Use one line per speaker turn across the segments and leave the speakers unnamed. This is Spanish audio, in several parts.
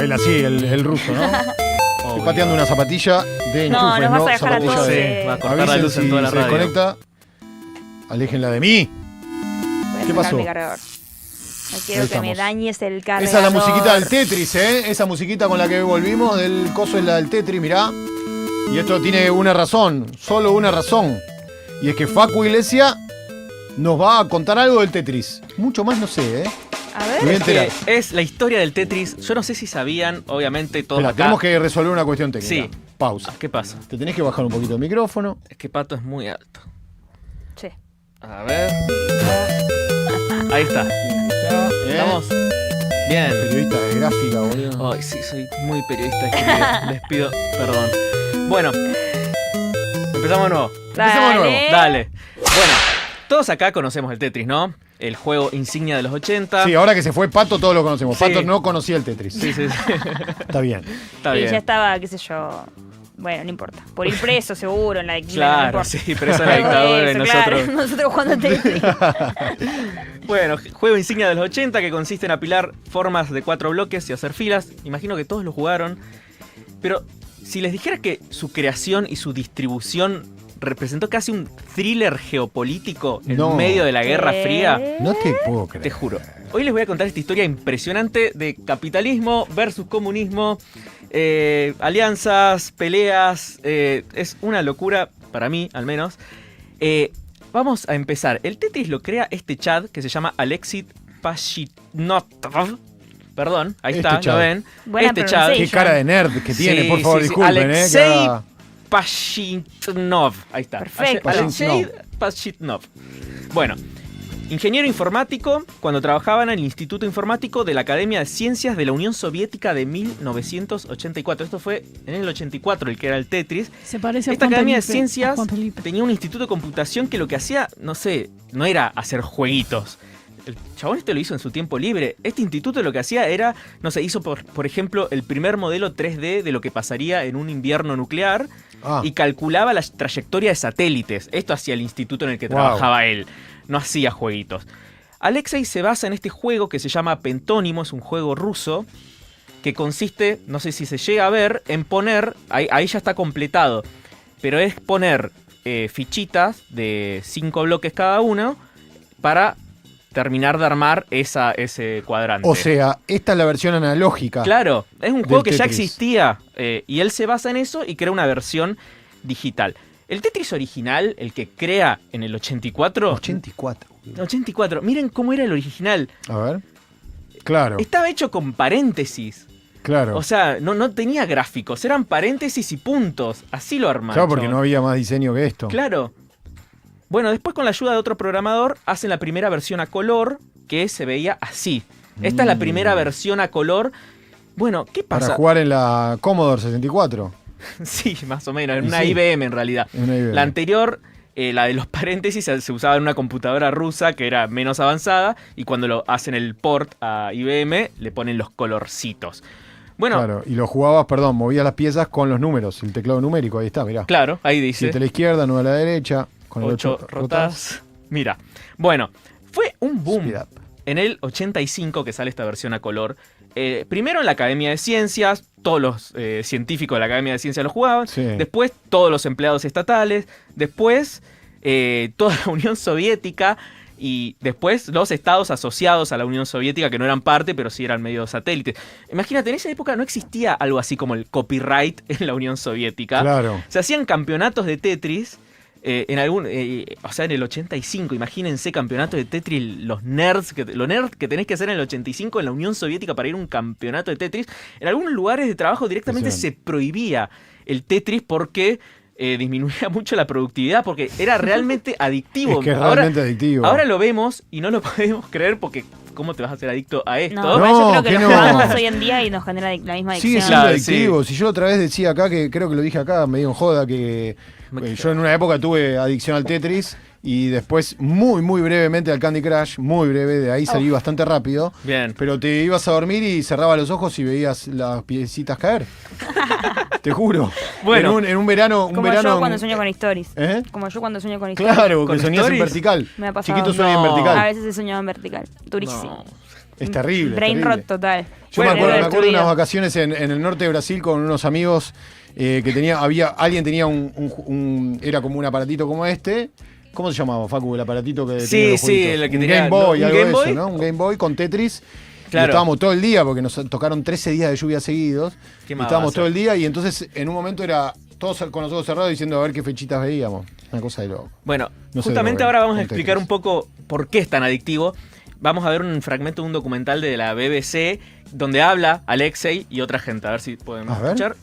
él así, el ruso, ¿no? Estoy pateando una zapatilla de enchufes,
No, nos vas a dejar a
zapatilla
todos.
de...
Va a cortar la
Avisen
luz en
si
toda la
se
radio.
desconecta. Aléjenla de mí.
Voy a
¿Qué
sacar
pasó?
mi cargador. No quiero
Ahí
que me
estamos.
dañes el cargador.
Esa es la musiquita del Tetris, ¿eh? Esa musiquita con la que volvimos del coso es la del Tetris, mirá. Y esto tiene una razón, solo una razón. Y es que Facu Iglesias nos va a contar algo del Tetris. Mucho más no sé, ¿eh?
A
Me voy a
ver.
enterar.
Es la historia del Tetris. Yo no sé si sabían, obviamente, todos
Espera,
acá.
tenemos que resolver una cuestión técnica.
Sí.
Pausa.
¿Qué pasa?
Te tenés que bajar un poquito el micrófono.
Es que Pato es muy alto.
Sí.
A ver. Ahí está. ¿Estamos? Bien.
Periodista de gráfica, boludo.
Ay, sí, soy muy periodista escribiendo. Les pido perdón. Bueno. Empezamos de nuevo.
Empecemos de nuevo.
Dale. Bueno, todos acá conocemos el Tetris, ¿no? El juego insignia de los 80.
Sí, ahora que se fue Pato, todos lo conocemos.
Sí.
Pato no conocía el Tetris.
Sí.
Está bien.
Está
Y
bien.
ya estaba, qué sé yo. Bueno, no importa. Por ir preso, seguro, en la dictadura.
Claro,
no importa.
sí, preso en la dictadura y nosotros.
Claro, nosotros jugando Tetris.
Bueno, juego insignia de los 80 que consiste en apilar formas de 4 bloques y hacer filas. Imagino que todos lo jugaron. Pero si les dijera que su creación y su distribución representó casi un thriller geopolítico en
No.
medio de la Guerra Fría,
No te puedo creer.
te juro. Hoy les voy a contar esta historia impresionante de capitalismo versus comunismo, alianzas, peleas. Es una locura, para mí al menos. Vamos a empezar. El Tetris lo crea este Chad que se llama Alexis Pashitnov. Perdón, ahí
Este
está,
Chad.
¿lo ven?
Buena
Este Chad.
Qué
pronunciación.
cara de nerd que tiene,
Sí,
por favor,
sí, sí.
disculpen,
Alexei
que haga-
Pashitnov. Ahí está.
Perfecto.
Alexei Pashitnov. Bueno, ingeniero informático cuando trabajaba en el Instituto Informático de la Academia de Ciencias de la Unión Soviética de 1984. Esto fue en el 84, el que era el Tetris.
Se parece a
Esta
Juan
Academia de
Felipe, a
Ciencias
Juan Felipe.
tenía un instituto de computación que lo que hacía, no sé, no era hacer jueguitos. El chabón lo hizo en su tiempo libre. Este instituto lo que hacía era, no sé, hizo por ejemplo el primer modelo 3D de lo que pasaría en un invierno nuclear y calculaba la trayectoria de satélites. Esto hacía el instituto en el que trabajaba él. No hacía jueguitos. Alexei se basa en este juego que se llama Pentónimo, es un juego ruso que consiste, no sé si se llega a ver, en poner, ahí ya está completado, pero es poner fichitas de 5 bloques cada uno para terminar de armar ese cuadrante.
O sea, esta es la versión analógica.
Claro, es un juego que ya
Tetris.
existía y él se basa en eso y crea una versión digital. El Tetris original, el que crea en el 84...
84.
84, miren cómo era el original.
A ver. Claro,
Estaba hecho con paréntesis.
claro.
O sea, no tenía gráficos, eran paréntesis y puntos. Así lo armaron.
Claro, porque no había más diseño que esto.
Claro. Bueno, después con la ayuda de otro programador hacen la primera versión a color que se veía así. Esta es la primera versión a color. Bueno, ¿qué pasa?
Para jugar en la Commodore 64.
Sí, más o menos, en
Y
una
sí.
IBM en realidad.
En una IBM.
La anterior, la de los paréntesis, se usaba en una computadora rusa que era menos avanzada y cuando lo hacen el port a IBM le ponen los colorcitos. Bueno,
Claro, y lo jugabas, perdón, movías las piezas con los números, el teclado numérico, ahí está, mirá.
claro, ahí dice
7 a la izquierda, 9 a la derecha, con el
8
8
rotas. Mira, bueno, fue un boom
Speed up.
en el 85 que sale esta versión a color. Primero en la Academia de Ciencias, todos los científicos de la Academia de Ciencias lo jugaban.
Sí.
Después todos los empleados estatales. Después toda la Unión Soviética. Y después los estados asociados a la Unión Soviética, que no eran parte, pero sí eran medio satélites. Imagínate, en esa época no existía algo así como el copyright en la Unión Soviética.
Claro.
Se hacían campeonatos de Tetris. En el 85, imagínense campeonato de Tetris, los nerds que tenés que hacer en el 85 en la Unión Soviética para ir a un campeonato de Tetris. En algunos lugares de trabajo directamente se prohibía el Tetris porque disminuía mucho la productividad, porque era realmente adictivo.
Es que es realmente adictivo.
Ahora lo vemos y no lo podemos creer porque ¿cómo te vas a hacer adicto a esto?
No,
No,
yo creo que
que
lo
no.
jugamos hoy en día y nos genera la misma
Sigue
adicción.
siendo
Claro,
adictivo. Si yo otra vez decía acá, que creo que lo dije acá, medio en joda, que yo en una época tuve adicción al Tetris y después muy, muy brevemente al Candy Crush, muy breve, de ahí salí bastante rápido.
Bien.
Pero te ibas a dormir y cerrabas los ojos y veías las piecitas caer. Te juro.
Bueno.
En un verano... Un
Como
verano
yo cuando sueño con stories.
¿Eh?
Como yo cuando sueño con stories.
Claro,
¿Con
que soñás en
stories?
vertical.
Me ha pasado.
Chiquito sueña en
No.
A
vertical.
veces he soñado en vertical. Durísimo.
No.
Es terrible.
Brain
terrible.
rot total.
Yo
Bueno,
me acuerdo de
destruido.
unas vacaciones en el norte de Brasil con unos amigos que alguien tenía era como un aparatito como este. ¿Cómo se llamaba, Facu, el aparatito que
Sí,
tenía los
sí,
jueguitos?
el que
un
tenía-
Game Boy,
¿un
algo
Game
de
Boy?
eso, ¿no? Un Game Boy con Tetris.
Claro.
Y estábamos todo el día porque nos tocaron 13 días de lluvia seguidos.
¿Qué
Y
más
estábamos
va a
todo el día y entonces en un momento era todos con los ojos cerrados diciendo a ver qué fechitas veíamos. Una cosa de loco.
Bueno,
No sé
justamente
lo
ahora vamos a
con
explicar
Tetris.
un poco por qué es tan adictivo. Vamos a ver un fragmento de un documental de la BBC donde habla Alexei y otra gente. A ver si podemos
A ver.
escuchar.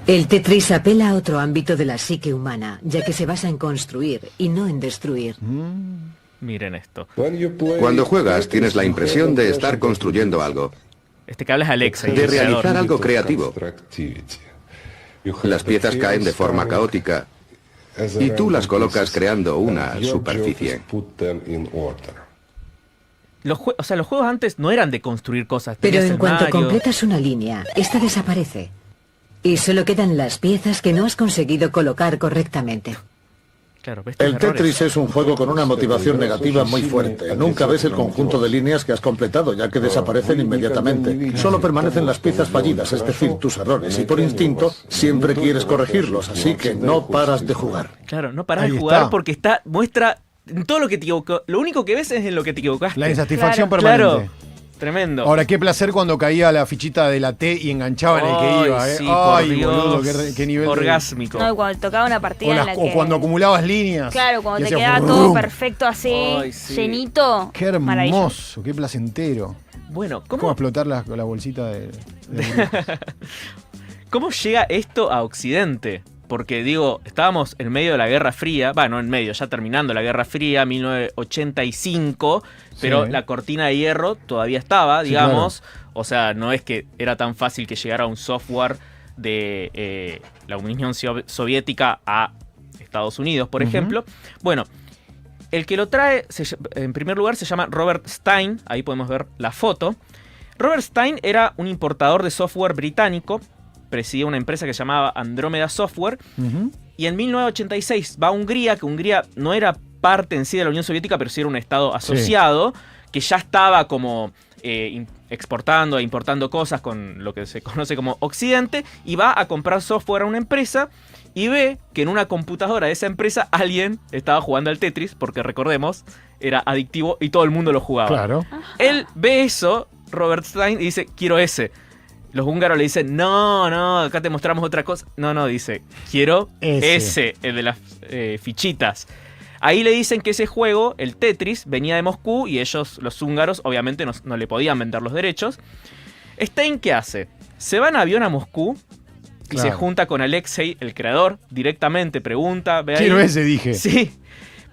El Tetris apela a otro ámbito de la psique humana, ya que se basa en construir y no en destruir.
Miren esto.
Cuando juegas tienes la impresión de estar construyendo algo,
Este que habla es Alexei,
de
el creador.
realizar algo creativo. Las piezas caen de forma caótica y tú las colocas creando una superficie.
Los juegos antes no eran de construir cosas.
Pero
tenías
en
el
cuanto
Mario.
completas una línea, esta desaparece. Y solo quedan las piezas que no has conseguido colocar correctamente.
Claro, ves tus
El
errores.
Tetris es un juego con una motivación negativa muy fuerte. Nunca ves el conjunto de líneas que has completado, ya que desaparecen inmediatamente. Solo permanecen las piezas fallidas, es decir, tus errores. Y por instinto, siempre quieres corregirlos, así que no paras de jugar.
Claro, no parás
Ahí
de jugar
está.
porque muestra en todo lo que te equivocó. Lo único que ves es en lo que te equivocaste.
La insatisfacción
Claro.
permanente.
Claro, tremendo.
Ahora, qué placer cuando caía la fichita de la T y enganchaba en el que
Ay,
iba, ¿eh?
sí,
Ay,
por Dios.
boludo, qué nivel de-
orgásmico.
No, y cuando tocaba una partida en la
O
que...
cuando acumulabas líneas.
Claro, cuando
y
te
hacías
quedaba todo
brum.
perfecto así,
Ay, sí.
llenito.
Qué
maravilloso.
hermoso, qué placentero.
Bueno,
¿Cómo
¿cómo,
explotar la bolsita de
¿cómo llega esto a Occidente? Porque digo, estábamos en medio de la Guerra Fría, bueno, en medio, ya terminando la Guerra Fría, 1985, pero
Sí.
la cortina de hierro todavía estaba,
Sí,
digamos. O sea, no es que era tan fácil que llegara un software de la Unión Soviética a Estados Unidos, por ejemplo. Bueno, el que lo trae, en primer lugar, se llama Robert Stein, ahí podemos ver la foto. Robert Stein era un importador de software británico, presidía una empresa que se llamaba Andromeda Software,
Ujú.
y en 1986 va a Hungría, que Hungría no era parte en sí de la Unión Soviética, pero sí era un estado asociado, que ya estaba como exportando e importando cosas con lo que se conoce como Occidente, y va a comprar software a una empresa, y ve que en una computadora de esa empresa alguien estaba jugando al Tetris, porque recordemos, era adictivo y todo el mundo lo jugaba.
Claro.
Él ve eso, Robert Stein, y dice, quiero ese. Los húngaros le dicen, no, acá te mostramos otra cosa. No, dice, quiero ese, el de las fichitas. Ahí le dicen que ese juego, el Tetris, venía de Moscú y ellos, los húngaros, obviamente no le podían vender los derechos. Stein, ¿qué hace? Se va en avión a Moscú y se
Claro.
junta con Alexei, el creador, directamente, pregunta, ve ahí.
Quiero ese, dije.
Sí.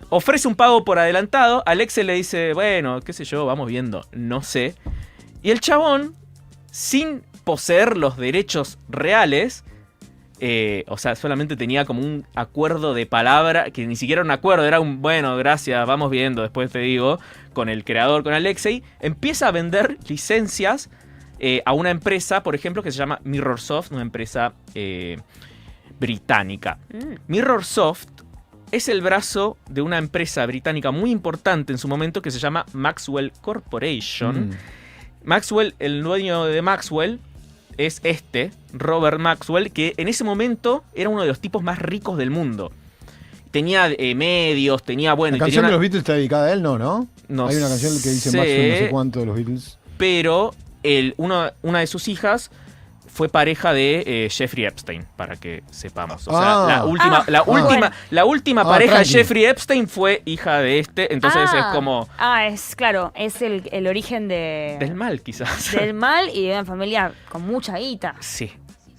Ofrece un pago por adelantado. Alexei le dice, bueno, qué sé yo, vamos viendo, no sé. Y el chabón, sin poseer los derechos reales, o sea, solamente tenía como un acuerdo de palabra, que ni siquiera era un acuerdo, era un, bueno, gracias, vamos viendo, después te digo, con el creador, con Alexei, empieza a vender licencias a una empresa, por ejemplo, que se llama Mirrorsoft, una empresa británica. Mirrorsoft es el brazo de una empresa británica muy importante en su momento que se llama Maxwell Corporation.
Mm.
Maxwell, el dueño de Maxwell, es Robert Maxwell, que en ese momento era uno de los tipos más ricos del mundo. Tenía medios, tenía, bueno...
La
y
canción
tenía
de los Beatles está dedicada a él, ¿no?
No
Hay una canción que dice
sé.
Maxwell no sé cuánto de los Beatles.
Pero una de sus hijas fue pareja de Jeffrey Epstein, para que sepamos. O sea, la última pareja
tranqui.
de Jeffrey Epstein fue hija de entonces es como
es claro, es el origen
del mal, quizás.
del mal y de una familia con mucha guita
Sí,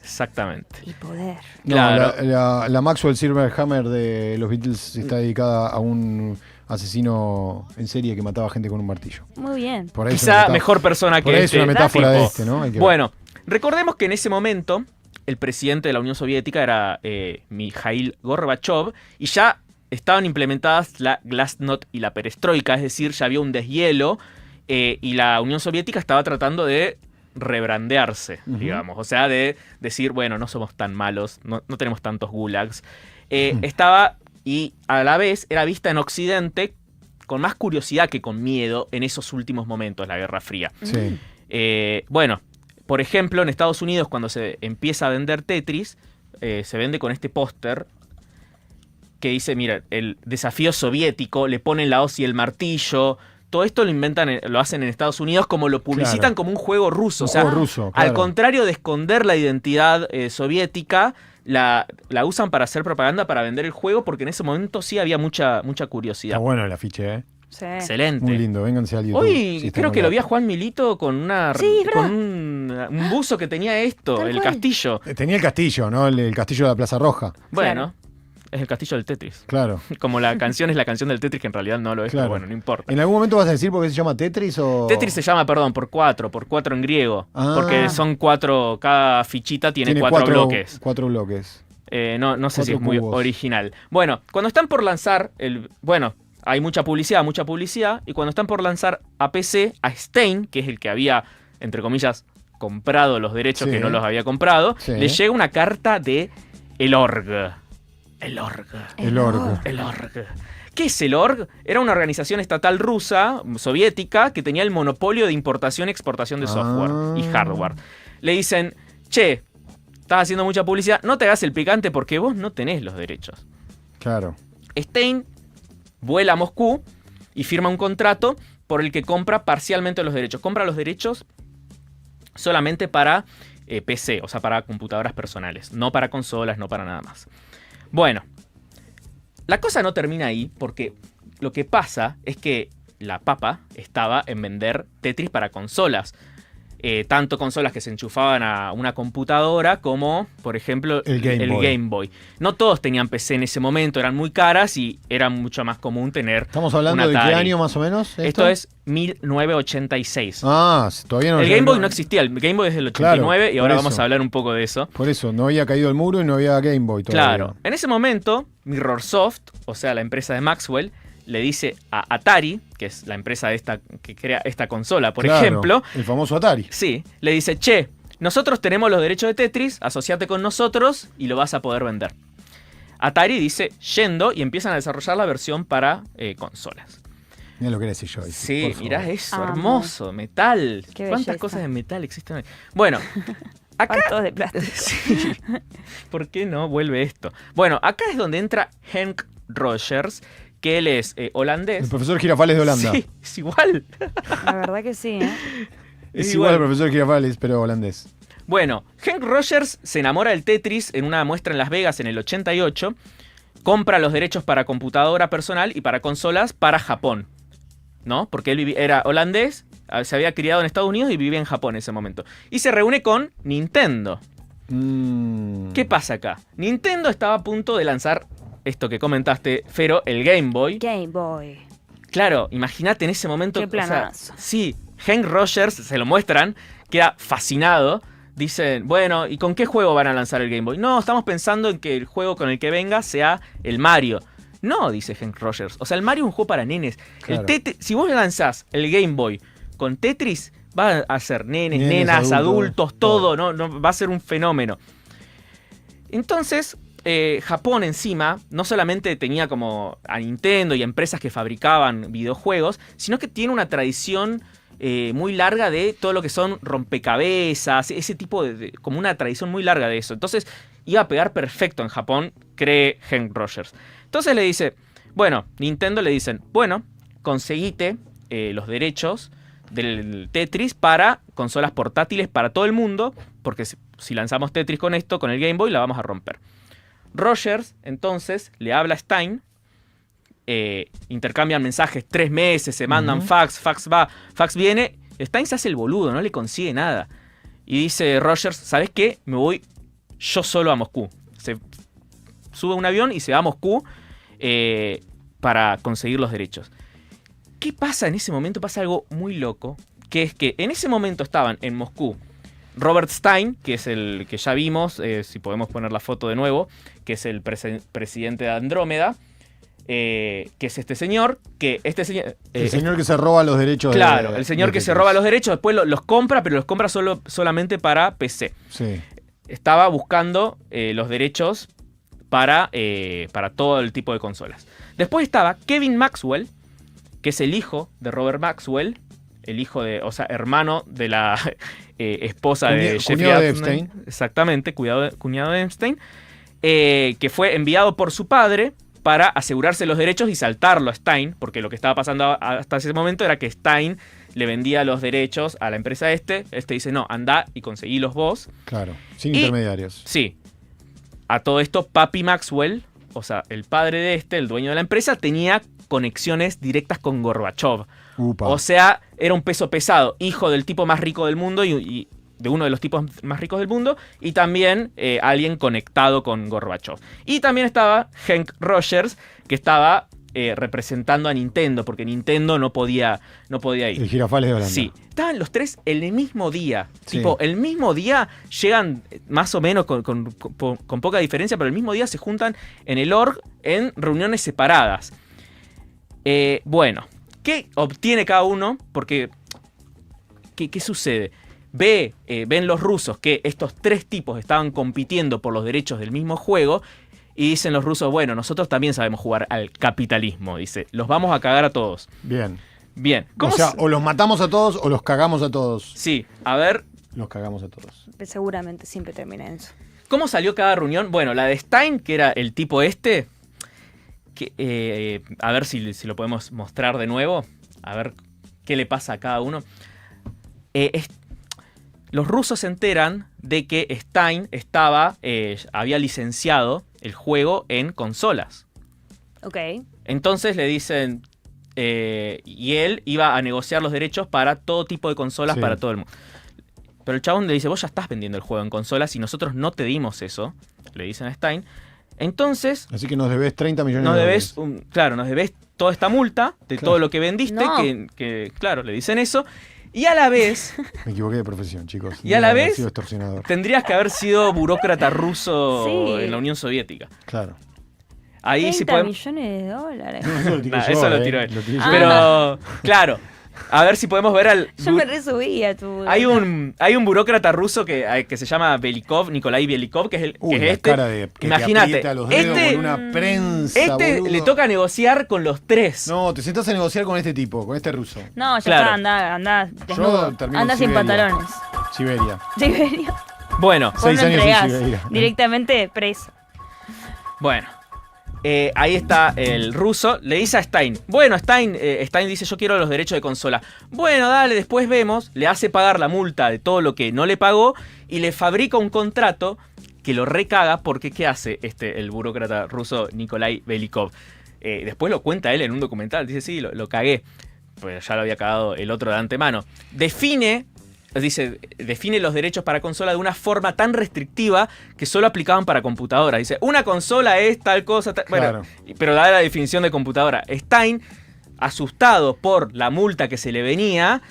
exactamente.
y poder.
No,
Claro.
la Maxwell Silverhammer de los Beatles está dedicada a un asesino en serie que mataba gente con un martillo.
Muy bien.
Por ahí es
Quizá
una metáfora-
mejor persona que
por ahí es una metáfora
tipo.
de ¿no? Hay que ver.
Bueno, recordemos que en ese momento el presidente de la Unión Soviética era Mikhail Gorbachev y ya estaban implementadas la Glasnost y la Perestroika, es decir, ya había un deshielo y la Unión Soviética estaba tratando de rebrandearse, digamos, o sea, de decir, bueno, no somos tan malos, no tenemos tantos gulags. Estaba, y a la vez era vista en Occidente con más curiosidad que con miedo en esos últimos momentos, la Guerra Fría.
Sí.
Bueno, por ejemplo, en Estados Unidos, cuando se empieza a vender Tetris, se vende con este póster que dice, mira, el desafío soviético, le ponen la hoz y el martillo. Todo esto lo hacen en Estados Unidos, como lo publicitan
Claro.
como un juego ruso.
Un
O sea,
juego ruso,
al
claro.
contrario de esconder la identidad soviética, la usan para hacer propaganda, para vender el juego, porque en ese momento sí había mucha curiosidad.
Está bueno el afiche, ¿eh?
Sí.
Excelente.
Muy lindo, vénganse al YouTube.
Hoy
si están
creo
con
que lo
la-
vi a Juan Milito con
Sí, ¿verdad?
un buzo que tenía esto,
Tal
el
cual.
castillo.
Tenía el castillo, ¿no? El castillo de la Plaza Roja.
Bueno, es el castillo del Tetris.
Claro.
Como la canción es la canción del Tetris, que en realidad no lo es,
Claro.
pero bueno, no importa.
¿En algún momento vas a decir por qué se llama Tetris o...?
Tetris se llama, perdón, por cuatro en griego.
Ah.
Porque son 4, cada fichita tiene 4 bloques.
4 bloques.
No sé si
4
es muy
cubos.
original. Bueno, cuando están por lanzar, bueno, hay mucha publicidad, y cuando están por lanzar a PC, a Stein, que es el que había, entre comillas, comprado los derechos,
Sí.
que no los había comprado,
Sí.
le llega una carta de el ORG. El ORG.
El orgo.
El ORG. ¿Qué es el ORG? Era una organización estatal rusa, soviética, que tenía el monopolio de importación y exportación de software y hardware. Le dicen, che, estás haciendo mucha publicidad, no te hagas el picante porque vos no tenés los derechos.
Claro.
Stein vuela a Moscú y firma un contrato por el que compra parcialmente los derechos. Compra los derechos solamente para PC, o sea, para computadoras personales, no para consolas, no para nada más. Bueno, la cosa no termina ahí porque lo que pasa es que la papa estaba en vender Tetris para consolas. Tanto consolas que se enchufaban a una computadora como, por ejemplo,
El Game Boy.
No todos tenían PC en ese momento, eran muy caras y era mucho más común tener
¿Estamos hablando
un
de qué
Atari.
año más o menos?
Esto es 1986.
Ah, todavía no...
El Game Boy no existía, el Game Boy es del 89
Claro,
y ahora
por
vamos
eso.
a hablar un poco de eso.
Por eso, no había caído el muro y no había Game Boy todavía.
Claro, en ese momento Mirrorsoft, o sea la empresa de Maxwell, le dice a Atari, que es la empresa que crea esta consola, por
Claro,
ejemplo,
el famoso Atari.
sí, le dice, che, nosotros tenemos los derechos de Tetris, asociate con nosotros y lo vas a poder vender. Atari dice, yendo, y empiezan a desarrollar la versión para consolas.
Mira lo que era ese Joystick.
Sí,
por favor.
mirá eso,
Amo.
hermoso, metal.
Qué
¿Cuántas
belleza.
cosas de metal existen hoy? Bueno, acá...
Van todos de plástico.
Sí. ¿Por qué no vuelve esto? Bueno, acá es donde entra Henk Rogers, que él es holandés.
El profesor Girafales de Holanda.
Sí, es igual.
La verdad que sí, ¿eh?
Es
Es
igual
igual.
al profesor Girafales, pero holandés.
Bueno, Henk Rogers se enamora del Tetris en una muestra en Las Vegas en el 88, compra los derechos para computadora personal y para consolas para Japón, ¿no? Porque él era holandés, se había criado en Estados Unidos y vivía en Japón en ese momento. Y se reúne con Nintendo. ¿Qué pasa acá? Nintendo estaba a punto de lanzar esto que comentaste, Fero, el Game Boy.
Game Boy.
Claro, imagínate en ese momento.
Qué planazo.
Sí, Henk Rogers, se lo muestran, queda fascinado. Dicen, bueno, ¿y con qué juego van a lanzar el Game Boy? No, estamos pensando en que el juego con el que venga sea el Mario. No, dice Henk Rogers. O sea, el Mario es un juego para nenes.
Claro.
Si vos lanzás el Game Boy con Tetris, va a ser nenes,
Nenes,
nenas,
adultos,
adultos, todo, no, va a ser un fenómeno. Entonces, Japón encima no solamente tenía como a Nintendo y empresas que fabricaban videojuegos, sino que tiene una tradición muy larga de todo lo que son rompecabezas, ese tipo como una tradición muy larga de eso. Entonces iba a pegar perfecto en Japón, cree Henk Rogers. Entonces le dice, bueno, Nintendo le dicen, bueno, conseguite los derechos del Tetris para consolas portátiles para todo el mundo, porque si lanzamos Tetris con esto, con el Game Boy, la vamos a romper. Rogers, entonces, le habla a Stein, intercambian mensajes 3 meses, se mandan fax va, fax viene, Stein se hace el boludo, no le consigue nada. Y dice Rogers, ¿sabes qué? Me voy yo solo a Moscú. Se sube a un avión y se va a Moscú para conseguir los derechos. ¿Qué pasa en ese momento? Pasa algo muy loco, que es que en ese momento estaban en Moscú Robert Stein, que es el que ya vimos, si podemos poner la foto de nuevo, que es el presidente de Andrómeda, que es este señor,
el señor que se roba los derechos.
Claro, el señor que se roba los derechos, después los compra, pero los compra solamente para PC.
Sí.
Estaba buscando los derechos para todo el tipo de consolas. Después estaba Kevin Maxwell, que es el hijo de Robert Maxwell, el hijo de, o sea, hermano de la esposa de Jeffrey
cuñado de
Epstein.
Epstein.
Exactamente, cuñado de Epstein, que fue enviado por su padre para asegurarse los derechos y saltarlo a Stein, porque lo que estaba pasando hasta ese momento era que Stein le vendía los derechos a la empresa este dice, no, anda y conseguílos vos.
Claro, sin
Y-
intermediarios.
Sí. A todo esto, Papi Maxwell, o sea, el padre de el dueño de la empresa, tenía conexiones directas con Gorbachev.
Upa.
O sea, era un peso pesado, hijo del tipo más rico del mundo y de uno de los tipos más ricos del mundo, y también alguien conectado con Gorbachev. Y también estaba Hank Rogers, que estaba representando a Nintendo, porque Nintendo no podía ir.
El Girafales de Holanda.
Sí, estaban los tres el mismo día.
Sí.
Tipo, el mismo día llegan más o menos con poca diferencia, pero el mismo día se juntan en el org en reuniones separadas. Bueno, ¿qué obtiene cada uno? Porque, ¿qué sucede? Ven los rusos que estos tres tipos estaban compitiendo por los derechos del mismo juego. Y dicen los rusos, bueno, nosotros también sabemos jugar al capitalismo. Dice, los vamos a cagar a todos.
Bien.
Bien.
O sea, o los matamos a todos o los cagamos a todos.
Sí, a ver,
Los cagamos a todos.
Seguramente siempre termina en eso.
¿cómo salió cada reunión? Bueno, la de Stein, que era el tipo que, a ver si lo podemos mostrar de nuevo. A ver qué le pasa a cada uno. Los rusos se enteran de que Stein había licenciado el juego en consolas.
Ok.
Entonces le dicen, y él iba a negociar los derechos para todo tipo de consolas,
Sí.
para todo el mundo. Pero el chabón le dice, vos ya estás vendiendo el juego en consolas y nosotros no te dimos eso, le dicen a Stein. Entonces,
Así que nos debes 30 millones
nos
de
debes,
dólares.
nos debes toda esta multa de
Claro.
todo lo que vendiste,
No.
que claro, le dicen eso. Y a la vez,
Me equivoqué de profesión, chicos.
Y a la
Debe haber
vez-
sido extorsionador.
tendrías que haber sido burócrata ruso
Sí.
en la Unión Soviética.
Claro.
Ahí sí
30
podemos...
millones de dólares.
Eso lo tiré
Nah,
yo,
eso lo tiró él.
tiré yo.
Pero, claro, a ver si podemos ver al...
Yo me resubía tu...
Hay un burócrata ruso que se llama Belikov, Nikolai Belikov, que es el
Uy,
que
la
es este.
cara de que te
Imagínate,
aprieta los dedos
este,
con una prensa, boludo.
le toca negociar con los tres.
No, te sentás a negociar con este tipo, con este ruso.
No, ya
Claro.
está, anda desnudo.
termino
Anda
en
sin
Siberia.
pantalones.
Siberia.
Siberia.
Bueno,
Vos
6
no
años en
entregás.
Siberia.
Directamente preso.
bueno. Ahí está el ruso. Le dice a Stein. Bueno, Stein dice, yo quiero los derechos de consola. Bueno, dale, después vemos. Le hace pagar la multa de todo lo que no le pagó y le fabrica un contrato que lo recaga porque ¿qué hace el burócrata ruso Nikolai Belikov? Después lo cuenta él en un documental. Dice, sí, lo cagué. Pues ya lo había cagado el otro de antemano. Define los derechos para consola de una forma tan restrictiva que solo aplicaban para computadora. Dice, una consola es tal cosa,
Claro.
bueno, pero da la definición de computadora. Stein, asustado por la multa que se le venía,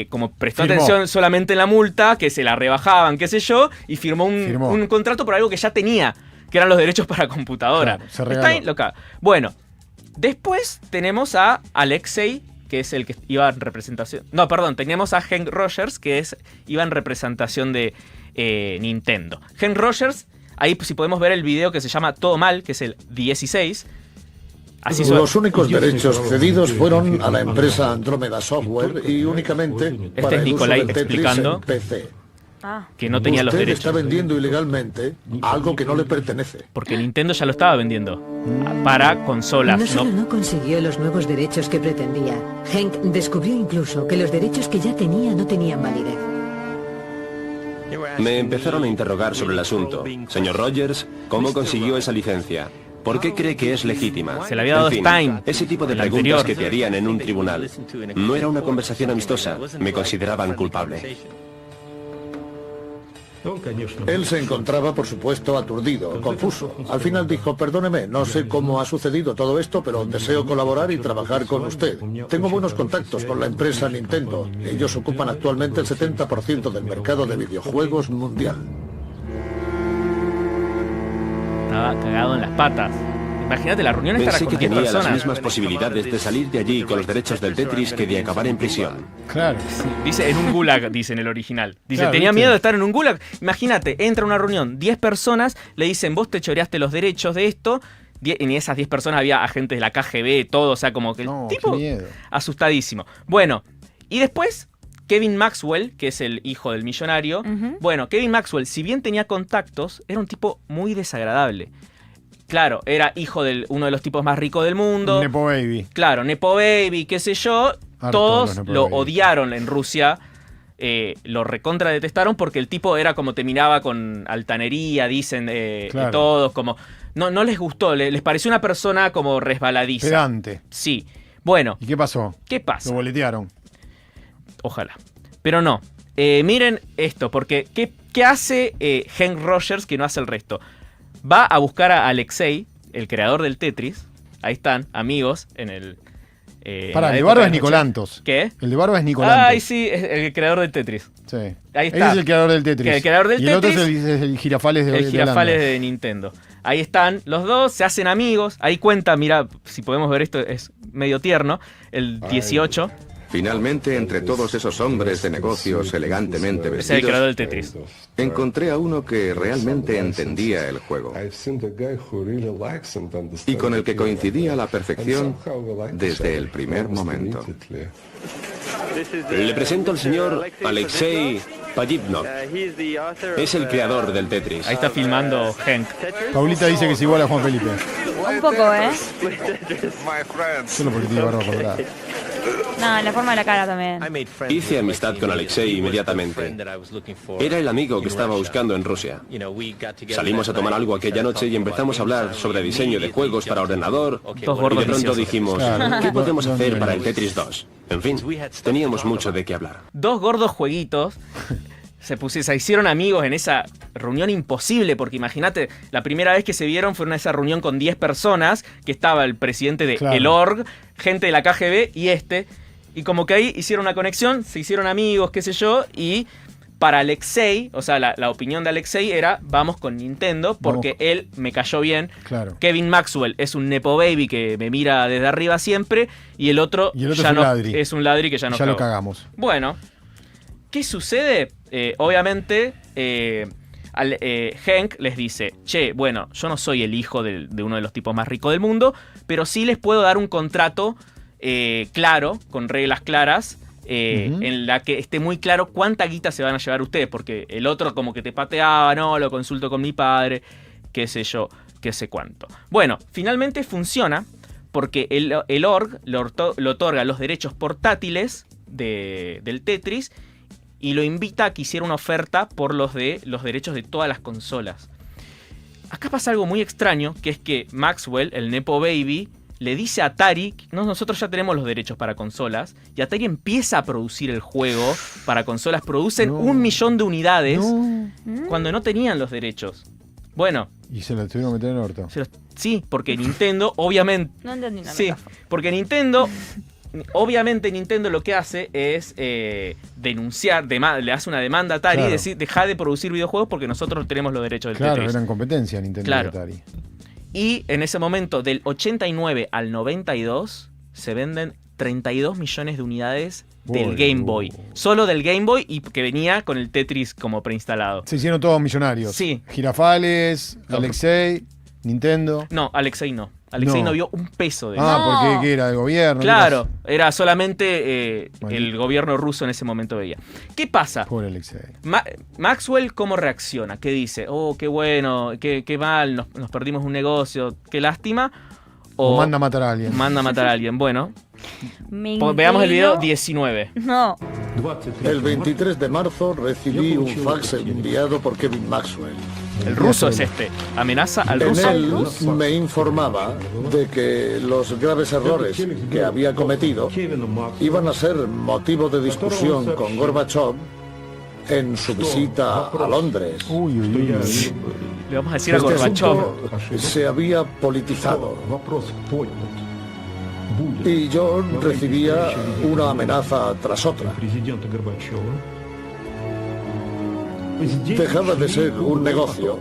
como prestó
Firmó.
atención solamente en la multa, que se la rebajaban, qué sé yo, y firmó
Firmó.
un contrato por algo que ya tenía, que eran los derechos para computadora.
Claro, se regaló.
Stein lo caga. Bueno, después tenemos a Alexei, que es el que iba en representación... No, perdón, teníamos a Hank Rogers, que iba en representación de Nintendo. Hank Rogers, ahí si podemos ver el video que se llama Todo Mal, que es el 16. Así
Los únicos derechos cedidos fueron a la empresa Andrómeda Software y únicamente para
es
el uso
Nikolai
del Tetris
explicando.
en PC.
Ah,
que no tenía los
Usted
derechos.
está vendiendo ilegalmente algo que no le pertenece.
Porque Nintendo ya lo estaba vendiendo para consolas.
No solo
¿no?
no consiguió los nuevos derechos que pretendía, Hank descubrió incluso que los derechos que ya tenía no tenían validez.
Me empezaron a interrogar sobre el asunto. Señor Rogers, ¿cómo consiguió esa licencia? ¿Por qué cree que es legítima?
Se la había dado
En fin,
Stein,
ese tipo de
el
preguntas
anterior.
que te harían en un tribunal. No era una conversación amistosa. Me consideraban culpable.
Él se encontraba, por supuesto, aturdido, confuso. Al final dijo, perdóneme, no sé cómo ha sucedido todo esto, pero deseo colaborar y trabajar con usted. Tengo buenos contactos con la empresa Nintendo. Ellos ocupan actualmente el 70% del mercado de videojuegos mundial.
Estaba cagado en las patas. Imagínate, la reunión estará
Pensé
con
que
10
tenía las
personas.
mismas posibilidades de salir de allí con los derechos del Tetris que de acabar en prisión.
Claro.
Dice, en un gulag, dice en el original. Dice,
Claro,
tenía
¿viste?
miedo de estar en un gulag. Imagínate, entra a una reunión, 10 personas, le dicen, vos te choreaste los derechos de esto, En esas 10 personas había agentes de la KGB, todo, o sea, como que el tipo
qué miedo.
asustadísimo. Bueno, y después Kevin Maxwell, que es el hijo del millonario. Bueno, Kevin Maxwell, si bien tenía contactos, era un tipo muy desagradable. Claro, era hijo de uno de los tipos más ricos del mundo.
Nepo Baby.
Claro, Nepo Baby, qué sé yo. Todos lo odiaron en Rusia. Lo recontra detestaron porque el tipo era como te miraba con altanería, dicen todos, como no les gustó, les pareció una persona como resbaladiza.
Pedante.
Sí. Bueno.
¿Y qué pasó?
¿Qué pasa?
Lo boletearon.
Ojalá. Pero no. Miren esto, porque ¿qué hace Hank Rogers que no hace el resto? Va a buscar a Alexei, el creador del Tetris. Ahí están, amigos, en el...
Pará, el de Barba es Nicolantos.
¿Qué?
El de Barba es Nicolantos.
Ay, sí, es el creador del Tetris.
Sí.
Ahí está.
Ese es el creador del Tetris.
El creador del
y el
Tetris.
otro es el Girafales de
El Girafales de Nintendo. Ahí están los dos, se hacen amigos. Ahí cuenta, mira, si podemos ver esto, es medio tierno. El 18.
Finalmente, entre todos esos hombres de negocios elegantemente
Es el creador del
vestidos,
Tetris.
encontré a uno que realmente entendía el juego y con el que coincidía a la perfección desde el primer momento.
Le presento al señor Alexei Pajitnov. Es el creador del Tetris.
Ahí está filmando Hank.
Paulita dice que es igual a Juan Felipe.
Un poco, ¿eh?
Solo porque tiene barba colorada.
No, la forma de la cara también.
Hice amistad con Alexei inmediatamente. Era el amigo que estaba buscando en Rusia. Salimos a tomar algo aquella noche y empezamos a hablar sobre diseño de juegos para ordenador.
Dos
Y
gordos
de pronto
viciosos.
dijimos,
Claro.
¿qué podemos
¿Dónde
hacer para el
venimos?
Tetris 2? En fin, teníamos mucho de qué hablar.
Dos gordos jueguitos. Se hicieron amigos en esa reunión imposible, porque imagínate, la primera vez que se vieron fue en esa reunión con 10 personas, que estaba el presidente de
Claro.
el org, gente de la KGB y como que ahí hicieron una conexión, se hicieron amigos, qué sé yo, y para Alexei, o sea, la opinión de Alexei era, vamos con Nintendo, porque él me cayó bien.
Claro.
Kevin Maxwell es un Nepo Baby que me mira desde arriba siempre, y el otro,
Y el otro
ya
es un
no,
ladri.
es un ladri que ya no
Ya lo
cagó.
cagamos.
Bueno, ¿qué sucede? Obviamente, Hank les dice, che, bueno, yo no soy el hijo de uno de los tipos más ricos del mundo, pero sí les puedo dar un contrato claro, con reglas claras, en la que esté muy claro cuánta guita se van a llevar ustedes, porque el otro como que te pateaba, no, lo consulto con mi padre, qué sé yo, qué sé cuánto. Bueno, finalmente funciona, porque el org le otorga los derechos portátiles del Tetris y lo invita a que hiciera una oferta por los derechos de todas las consolas. Acá pasa algo muy extraño, que es que Maxwell, el Nepo Baby, le dice a Atari, nosotros ya tenemos los derechos para consolas, y Atari empieza a producir el juego para consolas, producen 1 millón de unidades cuando no tenían los derechos. Bueno.
Y se lo tuvieron que meter en el orto.
Sí, porque Nintendo, obviamente...
No entendí nada.
Sí, porque Nintendo... Obviamente Nintendo lo que hace es denunciar, le hace una demanda a Atari y decir, deja de producir videojuegos porque nosotros tenemos los derechos del Tetris.
Claro, eran competencia Nintendo y Atari.
Y en ese momento, del 89 al 92, se venden 32 millones de unidades del Game Boy. Solo del Game Boy y que venía con el Tetris como preinstalado.
Se hicieron todos millonarios.
Sí.
Girafales, Alexei, Nintendo.
No, Alexei no. Alexei no vio un peso de eso.
Porque ¿qué era? ¿El gobierno?
Claro, era solamente el gobierno ruso en ese momento veía. ¿Qué pasa?
Pobre Alexei.
Maxwell, ¿cómo reacciona? ¿Qué dice? Oh, qué bueno, qué mal, nos perdimos un negocio, qué lástima.
O manda a matar a alguien.
Manda a matar a alguien. Bueno, veamos el video 19.
No.
El 23 de marzo recibí un fax enviado por Kevin Maxwell.
El ruso es este. Amenaza al ruso.
En él me informaba de que los graves errores que había cometido iban a ser motivo de discusión con Gorbachev en su visita a Londres.
Le vamos a decir a Gorbachev.
Se había politizado. Y yo recibía una amenaza tras otra. Dejaba de ser un negocio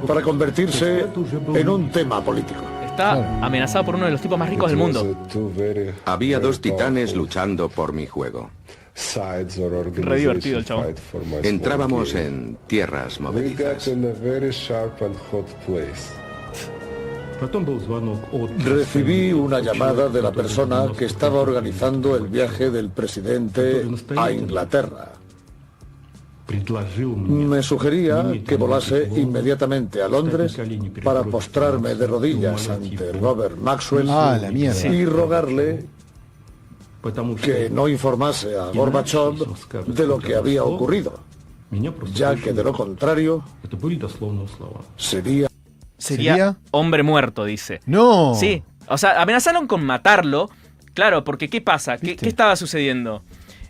para convertirse en un tema político.
Está amenazado por uno de los tipos más ricos del mundo.
Había 2 titanes luchando por mi juego.
Re divertido el chabón.
Entrábamos en tierras movedizas.
Recibí una llamada de la persona que estaba organizando el viaje del presidente a Inglaterra. Me sugería que volase inmediatamente a Londres para postrarme de rodillas ante Robert Maxwell
la mierda.
y rogarle que no informase a Gorbachev de lo que había ocurrido, ya que de lo contrario
Sería hombre muerto, dice.
No.
Sí, o sea, amenazaron con matarlo. Claro, porque ¿qué pasa? ¿Qué
¿Viste?
estaba sucediendo?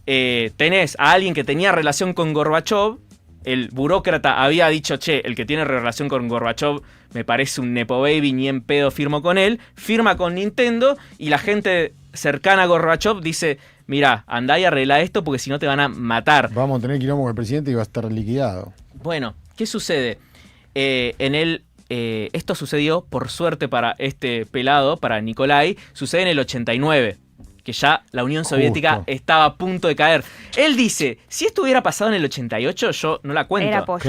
Tenés a alguien que tenía relación con Gorbachev. El burócrata había dicho, che, el que tiene relación con Gorbachev me parece un nepo baby, ni en pedo firmo con él. Firma con Nintendo y la gente cercana a Gorbachev dice, mirá, andá y arregla esto porque si no te van a matar.
Vamos a tener quilombo con el presidente y va a estar liquidado.
Bueno, ¿qué sucede? Esto sucedió, por suerte para este pelado, para Nikolai, sucede en el 89. Que ya la Unión Soviética
Justo.
estaba a punto de caer. Él dice, si esto hubiera pasado en el 88, yo no la cuento.
Era pollo.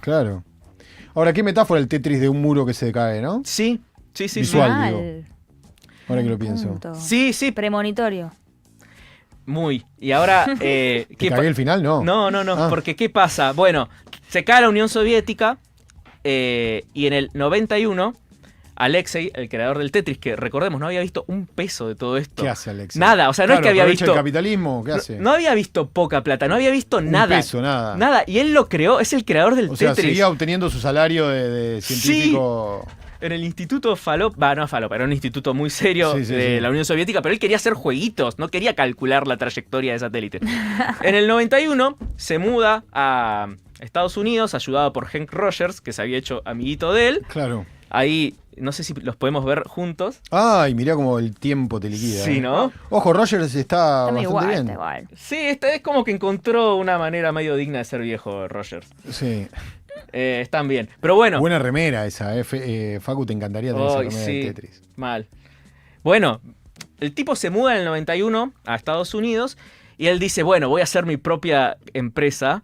Claro. Ahora, qué metáfora el Tetris de un muro que se cae, ¿no?
Sí.
Visual.
Mal.
digo. Ahora que lo pienso.
Punto.
Sí,
Premonitorio.
muy. Y ahora...
¿Te cagué el final? No.
No, porque ¿qué pasa? Bueno, se cae la Unión Soviética y en el 91... Alexei, el creador del Tetris, que recordemos, no había visto un peso de todo esto.
¿Qué hace Alexei?
Nada, o sea, no es que había
¿aprovecha
visto...
el capitalismo? ¿Qué hace?
No había visto poca plata, no había visto
Un
nada.
peso, nada.
Nada, y él lo creó, es el creador del
O sea,
Tetris.
seguía obteniendo su salario de científico.
En el Instituto Falop, no Falop, era un instituto muy serio de la Unión Soviética, pero él quería hacer jueguitos, no quería calcular la trayectoria de satélite. En el 91 se muda a Estados Unidos, ayudado por Hank Rogers, que se había hecho amiguito de él.
Claro.
Ahí, no sé si los podemos ver juntos.
Ay, mirá cómo el tiempo te liquida.
Sí, ¿no?
Ojo, Rogers está
Está
bastante
igual,
bien.
está igual.
Sí, esta es como que encontró una manera medio digna de ser viejo, Rogers.
Sí.
Están bien. Pero bueno.
Buena remera esa, Facu, te encantaría tener esa
Ay,
remera
sí,
de Tetris.
mal. Bueno, el tipo se muda en el 91 a Estados Unidos y él dice, bueno, voy a hacer mi propia empresa.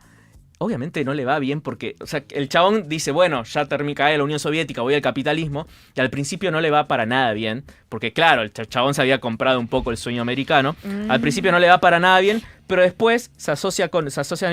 Obviamente no le va bien porque, o sea, el chabón dice, bueno, ya cae la Unión Soviética, voy al capitalismo, y al principio no le va para nada bien, porque claro, el chabón se había comprado un poco el sueño americano, al principio no le va para nada bien, pero después se asocian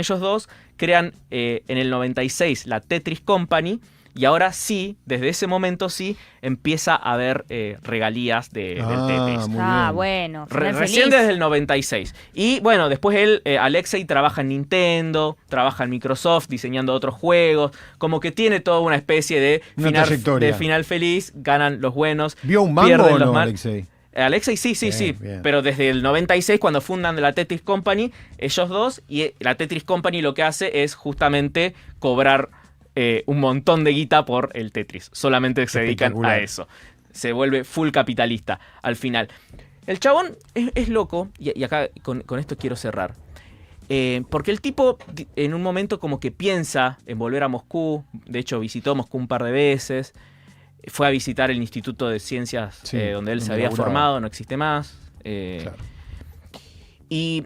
ellos dos, crean en el 96 la Tetris Company, y ahora sí, desde ese momento sí, empieza a haber regalías del Tetris.
Muy
Ah,
bien.
bueno. final
Recién
feliz.
desde el 96. Y bueno, después Alexei trabaja en Nintendo, trabaja en Microsoft diseñando otros juegos. Como que tiene toda una especie de
Una trayectoria.
final feliz. Ganan los buenos.
¿Vio un mango
pierden
o
los
no,
mal-
Alexei?
Alexei sí.
Bien.
Pero desde el 96, cuando fundan la Tetris Company, ellos dos, y la Tetris Company lo que hace es justamente cobrar un montón de guita por el Tetris. Solamente se dedican a
Espectacular.
eso. Se vuelve full capitalista al final. El chabón es loco, y acá con esto quiero cerrar. Porque el tipo en un momento como que piensa en volver a Moscú. De hecho visitó Moscú un par de veces. Fue a visitar el Instituto de Ciencias
Sí,
donde él se
donde
había
laburaba.
formado, no existe más.
Claro.
Y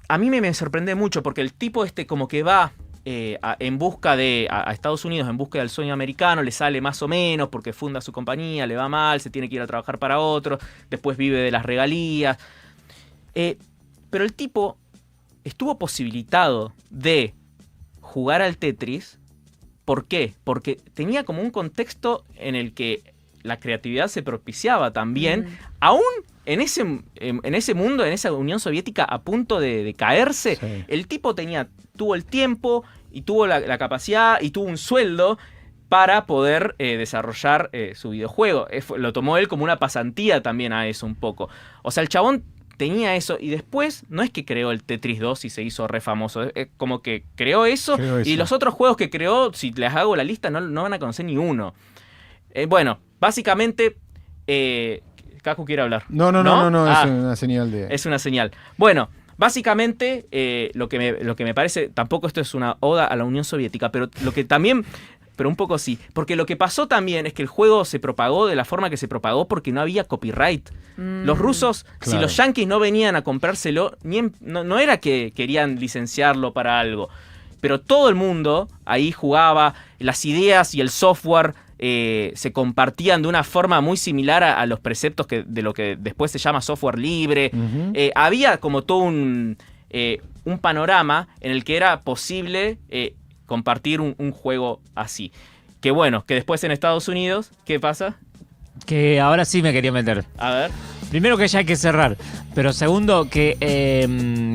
a mí me sorprende mucho porque el tipo como que va en busca a Estados Unidos, en busca del sueño americano, le sale más o menos porque funda su compañía, le va mal, se tiene que ir a trabajar para otro, después vive de las regalías. Pero el tipo estuvo posibilitado de jugar al Tetris. ¿Por qué? Porque tenía como un contexto en el que la creatividad se propiciaba también, aún en ese mundo, en esa Unión Soviética a punto de caerse.
Sí.
El tipo tuvo el tiempo y tuvo la capacidad y tuvo un sueldo para poder desarrollar su videojuego. Lo tomó él como una pasantía también a eso un poco. O sea, el chabón tenía eso y después no es que creó el Tetris 2 y se hizo re famoso. Es como que creó eso y los otros juegos que creó, si les hago la lista, no van a conocer ni uno. Bueno, básicamente... Cacu quiere hablar.
No,
Ah,
es una señal de...
es una señal. Bueno, básicamente lo que me parece, tampoco esto es una oda a la Unión Soviética, pero lo que también... Pero un poco sí. Porque lo que pasó también es que el juego se propagó de la forma que se propagó porque no había copyright. Los rusos,
Claro.
si los yanquis no venían a comprárselo, no era que querían licenciarlo para algo. Pero todo el mundo ahí jugaba, las ideas y el software se compartían de una forma muy similar a los preceptos de lo que después se llama software libre. Había como todo un panorama en el que era posible compartir un juego así. Que bueno, que después en Estados Unidos, ¿qué pasa?
Que ahora sí me quería meter.
A ver.
Primero que ya hay que cerrar, pero segundo que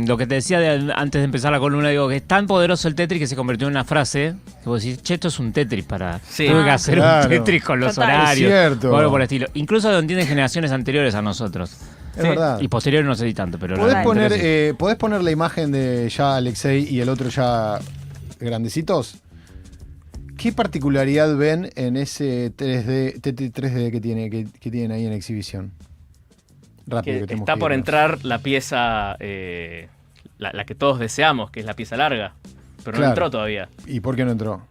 lo que te decía antes de empezar la columna, digo que es tan poderoso el Tetris que se convirtió en una frase que vos decís, che, esto es un Tetris tuve que hacer un Tetris con los horarios, o algo por el estilo. Incluso lo entienden generaciones anteriores a nosotros.
Es verdad.
Y posteriores no sé si tanto, pero...
¿Podés poner la imagen de ya Alexei y el otro ya grandecitos? ¿Qué particularidad ven en ese 3D que tienen ahí en exhibición? Rápido,
que está por entrar la pieza, la que todos deseamos, que es la pieza larga. Pero no entró todavía.
¿Y por qué no entró?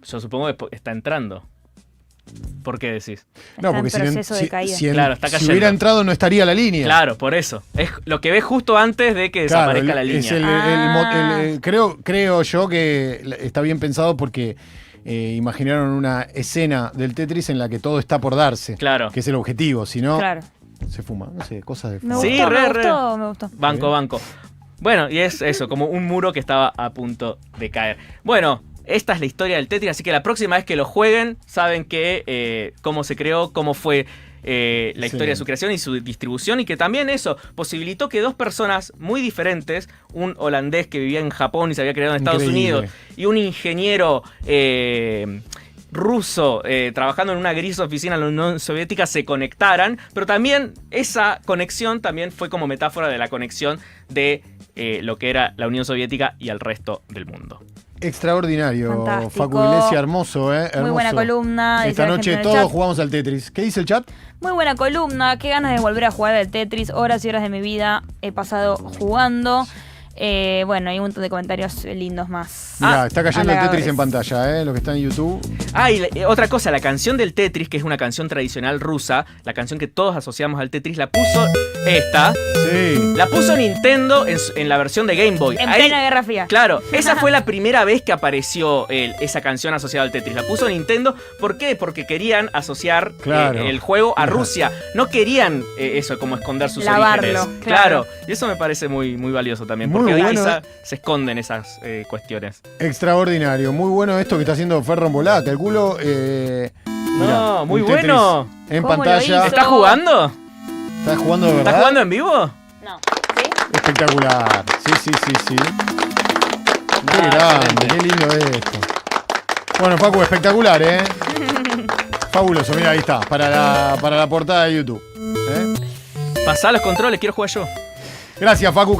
Yo supongo que está entrando. ¿Por qué decís?
No, porque
claro, está cayendo.
Si hubiera entrado no estaría la línea.
Claro, por eso. Es lo que ves justo antes de que desaparezca la línea.
Creo yo que está bien pensado porque imaginaron una escena del Tetris en la que todo está por darse.
Claro.
Que es el objetivo, si no se fuma. No sé, cosas de fuma.
Me gustó.
Banco. Bueno, y es eso, como un muro que estaba a punto de caer. Bueno, esta es la historia del Tetris, así que la próxima vez que lo jueguen, saben que cómo se creó, cómo fue la historia de su creación y su distribución, y que también eso posibilitó que dos personas muy diferentes, un holandés que vivía en Japón y se había creado en Estados Unidos, y un ingeniero ruso trabajando en una gris oficina en la Unión Soviética, se conectaran, pero también esa conexión también fue como metáfora de la conexión de lo que era la Unión Soviética y el resto del mundo.
Extraordinario,
Fantástico.
Facu Iglesias, hermoso, hermoso.
Muy buena columna.
Esta noche todos jugamos al Tetris. ¿Qué dice el chat?
Muy buena columna, qué ganas de volver a jugar al Tetris. Horas y horas de mi vida he pasado jugando. Bueno, hay un montón de comentarios lindos más.
Mirá, está cayendo el Tetris en pantalla, lo que está en YouTube.
Y otra cosa, la canción del Tetris, que es una canción tradicional rusa, la canción que todos asociamos al Tetris, la puso esta.
Sí.
La puso Nintendo en la versión de Game Boy.
En plena Guerra Fría.
Claro, esa fue la primera vez que apareció esa canción asociada al Tetris. La puso Nintendo, ¿por qué? Porque querían asociar el juego a Rusia. No querían eso, como esconder sus orígenes. Claro, y eso me parece muy, muy valioso también, porque ahí quizá se esconden esas cuestiones.
Extraordinario, muy bueno esto que está haciendo Ferro Volá, calculo.
No, muy bueno.
En pantalla.
¿Estás jugando?
¿Estás jugando de verdad?
¿Estás jugando en vivo?
No. ¿Sí?
Espectacular. Sí. Qué grande, qué lindo esto. Bueno, Facu, espectacular, Fabuloso, mira, ahí está, para la portada de YouTube.
Pasá los controles, quiero jugar yo.
Gracias, Facu, querido.